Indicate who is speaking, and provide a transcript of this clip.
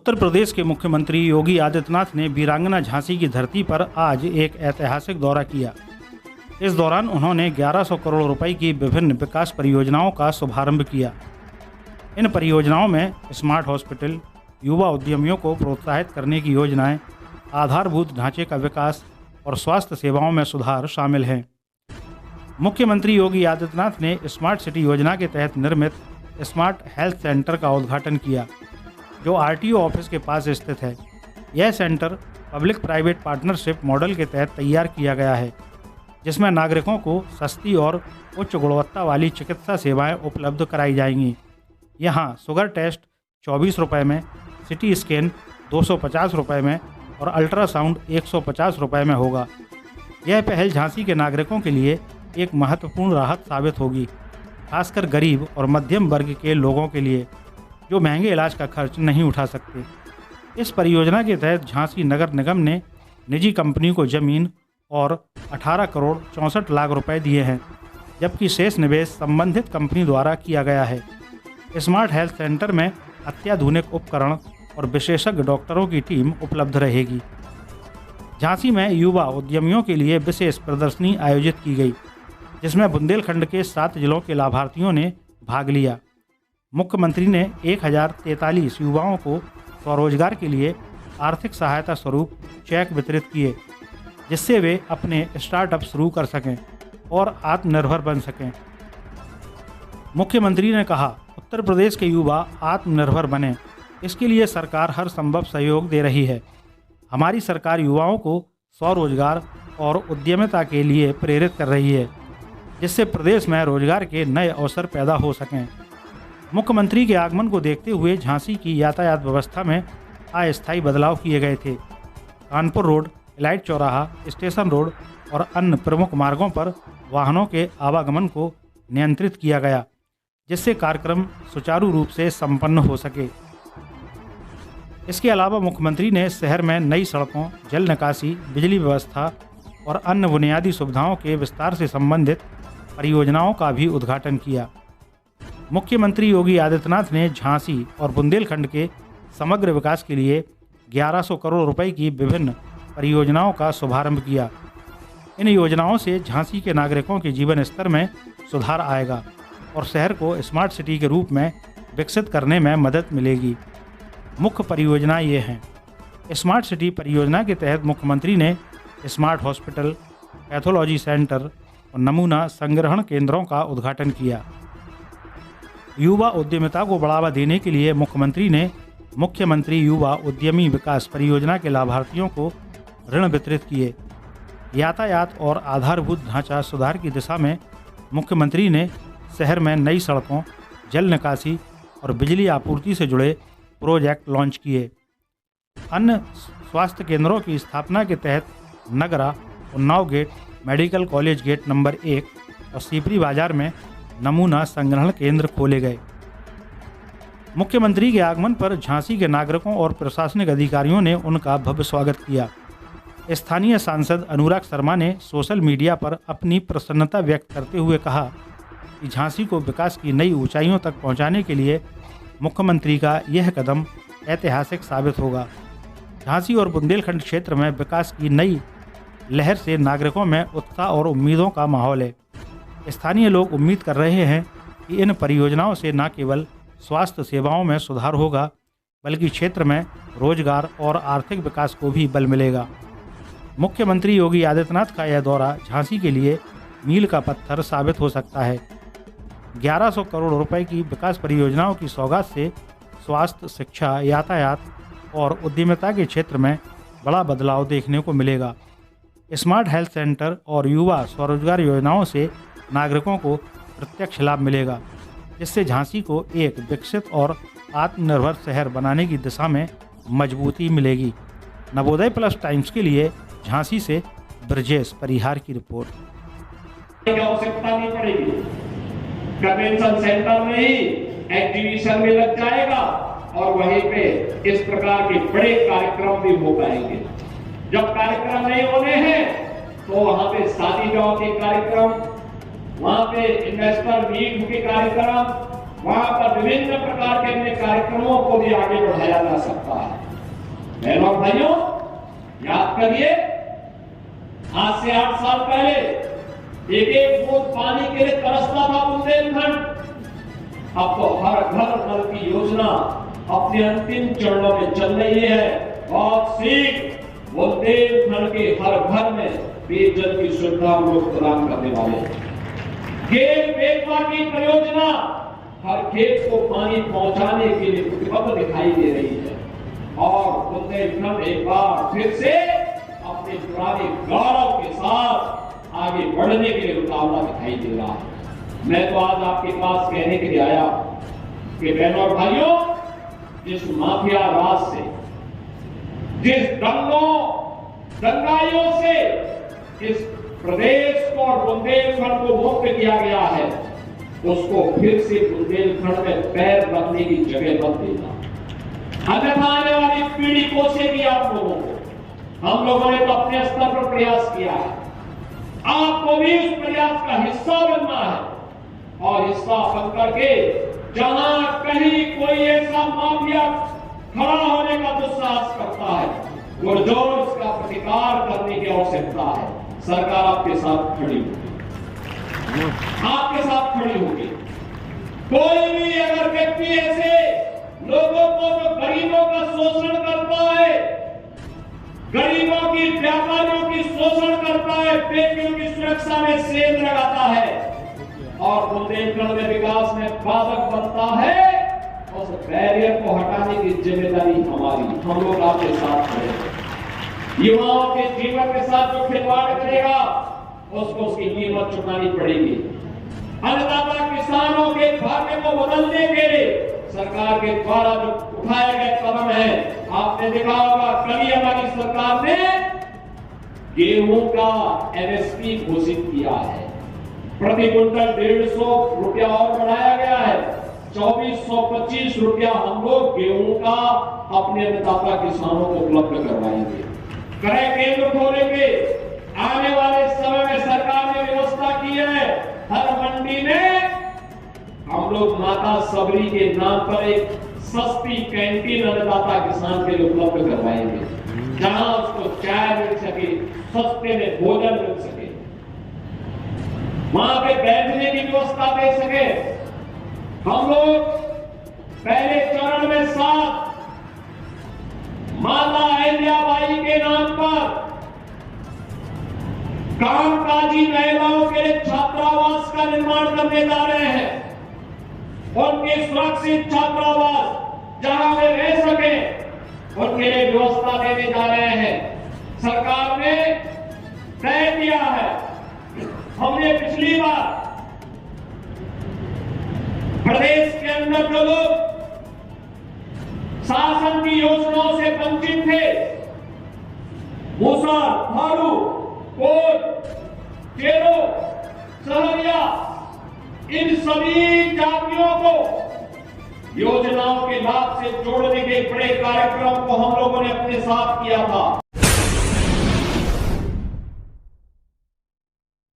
Speaker 1: उत्तर प्रदेश के मुख्यमंत्री योगी आदित्यनाथ ने वीरांगना झांसी की धरती पर आज एक ऐतिहासिक दौरा किया। इस दौरान उन्होंने 1100 करोड़ रुपए की विभिन्न विकास परियोजनाओं का शुभारंभ किया। इन परियोजनाओं में स्मार्ट हॉस्पिटल, युवा उद्यमियों को प्रोत्साहित करने की योजनाएं, आधारभूत ढांचे का विकास और स्वास्थ्य सेवाओं में सुधार शामिल हैं। मुख्यमंत्री योगी आदित्यनाथ ने स्मार्ट सिटी योजना के तहत निर्मित स्मार्ट हेल्थ सेंटर का उद्घाटन किया, जो आरटीओ ऑफिस के पास स्थित है। यह centre public private partnership model के तहत तैयार किया गया है, जिसमें नागरिकों को सस्ती और उच्च गुणवत्ता वाली चिकित्सा सेवाएं उपलब्ध कराई जाएंगी। यहां शुगर टेस्ट 24 रुपये में, सिटी स्कैन 250 रुपये में और अल्ट्रासाउंड 150 रुपये में होगा। यह पहल झांसी के नागरिकों के लिए एक महत्वपूर्ण राहत साबित होगी, खासकर गरीब और मध्यम वर्ग के लोगों के लिए जो महंगे इलाज का खर्च नहीं उठा सकते। इस परियोजना के तहत झांसी नगर निगम ने निजी कंपनी को जमीन और 18 करोड़ 64 लाख रुपए दिए हैं, जबकि शेष निवेश संबंधित कंपनी द्वारा किया गया है। स्मार्ट हेल्थ सेंटर में अत्याधुनिक उपकरण और विशेषज्ञ डॉक्टरों की टीम उपलब्ध रहेगी। झांसी में युवा उद्यमियों के लिए विशेष प्रदर्शनी आयोजित की गई, जिसमें बुंदेलखंड के 7 जिलों के लाभार्थियों ने भाग लिया। मुख्यमंत्री ने 1043 युवाओं को स्वरोजगार के लिए आर्थिक सहायता स्वरूप चेक वितरित किए, जिससे वे अपने स्टार्टअप शुरू कर सकें और आत्मनिर्भर बन सकें। मुख्यमंत्री ने कहा, उत्तर प्रदेश के युवा आत्मनिर्भर बने, इसके लिए सरकार हर संभव सहयोग दे रही है। हमारी सरकार युवाओं को स्वरोजगार और उद्यमिता के लिए प्रेरित कर रही है, जिससे प्रदेश में रोजगार के नए अवसर पैदा हो सकें। मुख्यमंत्री के आगमन को देखते हुए झांसी की यातायात व्यवस्था में अस्थायी बदलाव किए गए थे। कानपुर रोड, इलाइट चौराहा, स्टेशन रोड और अन्य प्रमुख मार्गों पर वाहनों के आवागमन को नियंत्रित किया गया, जिससे कार्यक्रम सुचारू रूप से संपन्न हो सके। इसके अलावा मुख्यमंत्री ने शहर में नई सड़कों, जल निकासी, बिजली व्यवस्था और अन्य बुनियादी सुविधाओं के विस्तार से संबंधित परियोजनाओं का भी उद्घाटन किया। मुख्यमंत्री योगी आदित्यनाथ ने झांसी और बुंदेलखंड के समग्र विकास के लिए 1100 करोड़ रुपए की विभिन्न परियोजनाओं का शुभारंभ किया। इन योजनाओं से झांसी के नागरिकों के जीवन स्तर में सुधार आएगा और शहर को स्मार्ट सिटी के रूप में विकसित करने में मदद मिलेगी। मुख्य परियोजना ये हैं। स्मार्ट सिटी परियोजना के तहत मुख्यमंत्री ने स्मार्ट हॉस्पिटल, पैथोलॉजी सेंटर और नमूना संग्रहण केंद्रों का उद्घाटन किया। युवा उद्यमिता को बढ़ावा देने के लिए मुख्यमंत्री ने मुख्यमंत्री युवा उद्यमी विकास परियोजना के लाभार्थियों को ऋण वितरित किए। यातायात और आधारभूत ढांचा सुधार की दिशा में मुख्यमंत्री ने शहर में नई सड़कों, जल निकासी और बिजली आपूर्ति से जुड़े प्रोजेक्ट लॉन्च किए। अन्य स्वास्थ्य केंद्रों की स्थापना के तहत Nagra, Unnao gate, medical college gate number 1 और सीपरी बाजार में नमूना संग्रहण केंद्र खोले गए। मुख्यमंत्री के आगमन पर झांसी के नागरिकों और प्रशासनिक अधिकारियों ने उनका भव्य स्वागत किया। स्थानीय सांसद अनुराग शर्मा ने सोशल मीडिया पर अपनी प्रसन्नता व्यक्त करते हुए कहा कि झांसी को विकास की नई ऊंचाइयों तक पहुंचाने के लिए मुख्यमंत्री का यह कदम ऐतिहासिक साबित होगा। झांसी और बुंदेलखंड क्षेत्र में विकास की नई लहर से नागरिकों में उत्साह और उम्मीदों का माहौल है। स्थानीय लोग उम्मीद कर रहे हैं कि इन परियोजनाओं से न केवल स्वास्थ्य सेवाओं में सुधार होगा, बल्कि क्षेत्र में रोजगार और आर्थिक विकास को भी बल मिलेगा। मुख्यमंत्री योगी आदित्यनाथ का यह दौरा झांसी के लिए मील का पत्थर साबित हो सकता है। 1100 करोड़ रुपए की विकास परियोजनाओं की सौगात से स्वास्थ्य, शिक्षा, यातायात और उद्यमिता के क्षेत्र में बड़ा बदलाव देखने को मिलेगा। स्मार्ट हेल्थ सेंटर और युवा स्वरोजगार योजनाओं से नागरिकों को प्रत्यक्ष लाभ मिलेगा, जिससे झांसी को एक विकसित और आत्मनिर्भर शहर बनाने की दिशा में मजबूती मिलेगी। नवोदय प्लस टाइम्स के लिए झांसी से ब्रजेश परिहार की रिपोर्ट।
Speaker 2: आवश्यकता नहीं पड़ेगी, कन्वेंशन सेंटर में ही एग्जीबिशन में लग जाएगा और वहीं पे इस प्रकार के बड़े कार्यक्रम भी हो पाएंगे। जब कार्यक्रम नहीं होने हैं तो वहां पे शादी ब्याह के कार्यक्रम, वहां पे इन्वेस्टर मीट के कार्यक्रम, वहां पर विभिन्न प्रकार के अन्य कार्यक्रमों को भी आगे बढ़ाया जा सकता है। बहनों और भाइयों, याद करिए, आज से 8 साल पहले एक बूंद पानी के लिए तरसता था बुंदेलखंड। अब तो हर घर नल की योजना अपने अंतिम चरणों में चल रही है। बहुत शीघ्र बुंदेलखंड के हर घर में पेयजल की सुविधा हम लोग प्रदान करने वाले हैं। खेत बेतवा की परियोजना हर खेत को पानी पहुंचाने के लिए प्रतिबद्ध दिखाई दे रही है और बुंदेलखंड एक बार फिर से अपने पुराने गौरव के साथ आगे बढ़ने के लिए उतावला दिखाई दे रहा है। मैं तो आज आपके पास कहने के लिए आया कि बहनों और भाइयों, जिस माफिया राज से, जिस दंगाइयों से इस प्रदेश को और बुंदेलखंड को मुक्त किया गया है, उसको फिर से बुंदेलखंड में पैर रखने की जगह मत देना। अन्यथा आने वाली पीढ़ी कोसेगी आप लोगों को। हम लोगों ने तो अपने स्तर पर प्रयास किया है, आपको भी उस प्रयास का हिस्सा बनना है और हिस्सा बन करके जहां कहीं कोई ऐसा माफिया खड़ा होने का दुस्साहस करता है, पुरजोर उसका प्रतिकार करने की आवश्यकता है। सरकार आपके साथ खड़ी होगी, आपके साथ खड़ी होगी। कोई भी अगर व्यक्ति ऐसे लोगों को जो गरीबों का शोषण करता है, गरीबों की, व्यापारियों की शोषण करता है, बेटियों की सुरक्षा में सेंध लगाता है और बुंदेलखंड में विकास में बाधक बनता है, उस बैरियर को हटाने की जिम्मेदारी हमारी। हम लोग आपके साथ खड़े हैं। युवाओं के जीवन के साथ जो खिलवाड़ करेगा उसको उसकी कीमत चुकानी पड़ेगी। अन्नदाता किसानों के भाग्य को बदलने के लिए सरकार के द्वारा जो उठाए गए कदम है, आपने देखा होगा कल ही हमारी सरकार ने गेहूं का एमएसपी घोषित किया है। प्रति क्विंटल 150 रुपया और बढ़ाया गया है। 2425 रुपया हम लोग गेहूं का अपने अन्नदाता किसानों को उपलब्ध करवाएंगे। क्रय केंद्र खोलेंगे। आने वाले समय में सरकार ने व्यवस्था की है, हर मंडी में हम लोग माता सबरी के नाम पर एक सस्ती कैंटीन अन्नदाता किसान के लिए उपलब्ध करवाएंगे, जहां उसको चाय मिल सके, सस्ते में भोजन मिल सके, वहां पे बैठने की व्यवस्था दे सके। हम लोग पहले चरण में 7 माता अहिल्याबाई के नाम पर कामकाजी महिलाओं के लिए छात्रावास का निर्माण करने जा रहे हैं। उनके सुरक्षित छात्रावास जहां वे रह सके, उनके लिए व्यवस्था देने जा रहे हैं। सरकार ने तय किया है, हमने पिछली बार प्रदेश के अंदर जो लोग शासन की योजनाओं से वंचित थे, मुसर, भालू, कोट, चेरो, सहरिया, इन सभी जातियों को योजनाओं के लाभ से जोड़ने के बड़े कार्यक्रम को हम लोगों ने अपने साथ किया था।